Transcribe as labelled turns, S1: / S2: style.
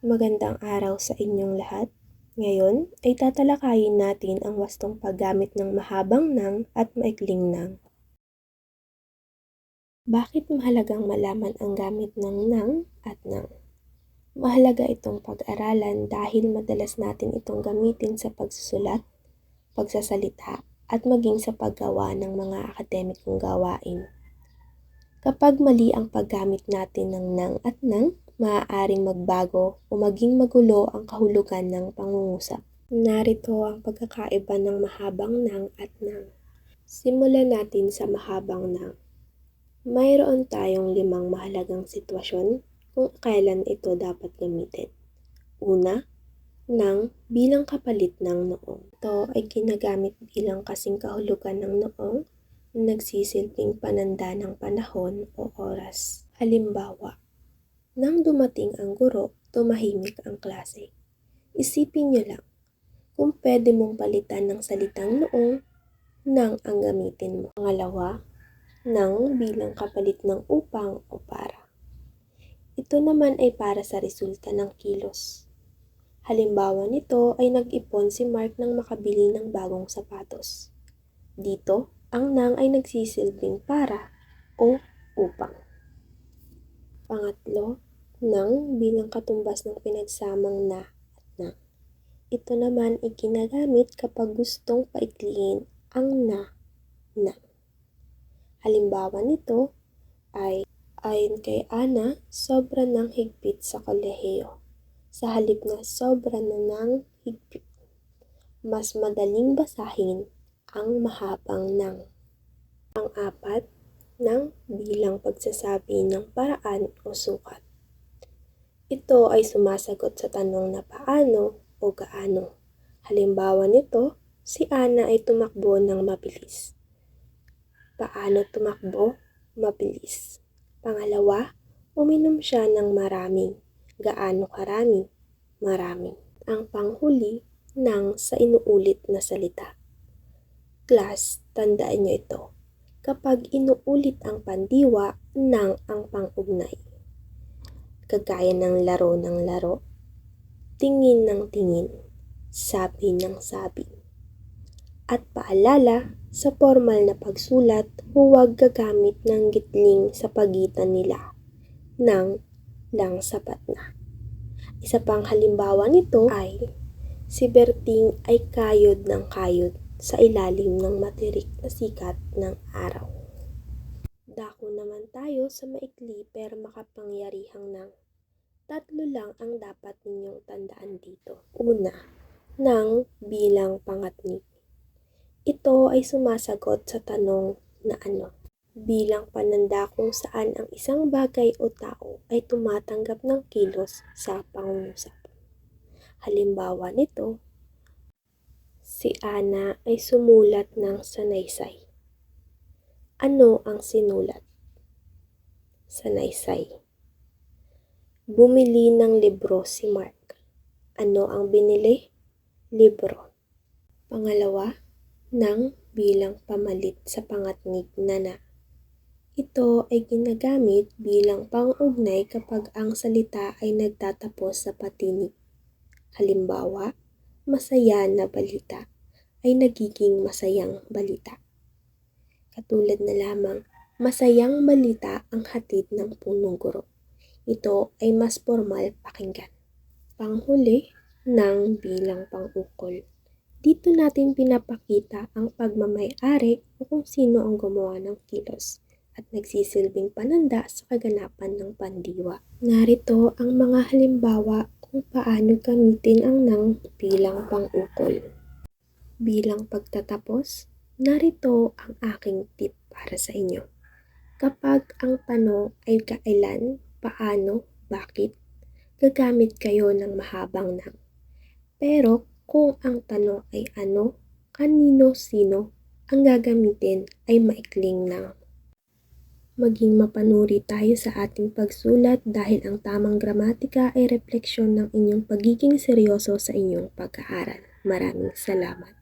S1: Magandang araw sa inyong lahat. Ngayon ay tatalakayin natin ang wastong paggamit ng mahabang nang at maikling nang. Bakit mahalagang malaman ang gamit ng nang at nang? Mahalaga itong pag-aralan dahil madalas natin itong gamitin sa pagsusulat, pagsasalita, at maging sa paggawa ng mga akademikong gawain. Kapag mali ang paggamit natin ng nang at nang, maaaring magbago o maging magulo ang kahulugan ng pangungusap. Narito ang pagkakaiba ng mahabang nang at nang. Simulan natin sa mahabang nang. Mayroon tayong 5 mahalagang sitwasyon kung kailan ito dapat gamitin. Una, nang bilang kapalit ng noong. Ito ay ginagamit bilang kasing kahulugan ng noong na nagsisilbing pananda ng panahon o oras. Halimbawa, nang dumating ang guro, tumahimik ang klase. Isipin niyo lang, kung pwede mong palitan ng salitang noong, nang ang gamitin mo. Pangalawa, nang bilang kapalit ng upang o para. Ito naman ay para sa resulta ng kilos. Halimbawa nito ay nag-ipon si Mark nang makabili ng bagong sapatos. Dito, ang nang ay nagsisilbing para o upang. Pangatlo, nang bilang katumbas ng pinagsamang na at nang. Ito naman ay ginagamit kapag gustong paikliin ang na, nang. Halimbawa nito ay ayon kay Ana, sobra ng higpit sa kolehiyo. Sa halip na sobra na ng higpit, mas madaling basahin ang mahabang nang. Pang-apat, nang bilang pagsasabi ng paraan o sukat. Ito ay sumasagot sa tanong na paano o gaano. Halimbawa nito, si Ana ay tumakbo ng mabilis. Paano tumakbo? Mabilis. Pangalawa, uminom siya ng maraming. Gaano karami? Marami. Ang panghuli, nang sa inuulit na salita. Class, tandaan niyo ito. Kapag inuulit ang pandiwa, nang ang pang-ugnay. Kagaya ng laro, tingin ng tingin, sabi ng sabi. At paalala, sa formal na pagsulat, huwag gagamit ng gitling sa pagitan nila. Nang lang sapat na. Isa pang halimbawa nito ay, si Berting ay kayod ng kayod sa ilalim ng matirik na sikat ng araw. Dako naman tayo sa maikli pero makapangyarihang nang. 3 lang ang dapat ninyong tandaan dito. Una, nang bilang pangatnik. Ito ay sumasagot sa tanong na ano. Bilang pananda kung saan ang isang bagay o tao ay tumatanggap ng kilos sa pangungusap. Halimbawa nito, si Ana ay sumulat ng sanaysay. Ano ang sinulat? Sanaysay. Bumili ng libro si Mark. Ano ang binili? Libro. Pangalawa, nang bilang pamalit sa pangatnig na na. Ito ay ginagamit bilang pang-ugnay kapag ang salita ay nagtatapos sa patinig. Halimbawa, masaya na balita ay nagiging masayang balita. Katulad na lamang, masayang balita ang hatid ng punong guro. Ito ay mas formal pakinggan. Panghuli, nang bilang pang-ukol. Dito natin pinapakita ang pagmamay-ari o kung sino ang gumawa ng kilos at nagsisilbing pananda sa kaganapan ng pandiwa. Narito ang mga halimbawa kung paano gamitin ang nang bilang pang-ukol. Bilang pagtatapos, narito ang aking tip para sa inyo. Kapag ang tanong ay kailan, paano, bakit, gagamit kayo ng mahabang nang. Pero kung ang tanong ay ano, kanino, sino, ang gagamitin ay maikling nang. Maging mapanuri tayo sa ating pagsulat dahil ang tamang gramatika ay refleksyon ng inyong pagiging seryoso sa inyong pag-aaral. Maraming salamat.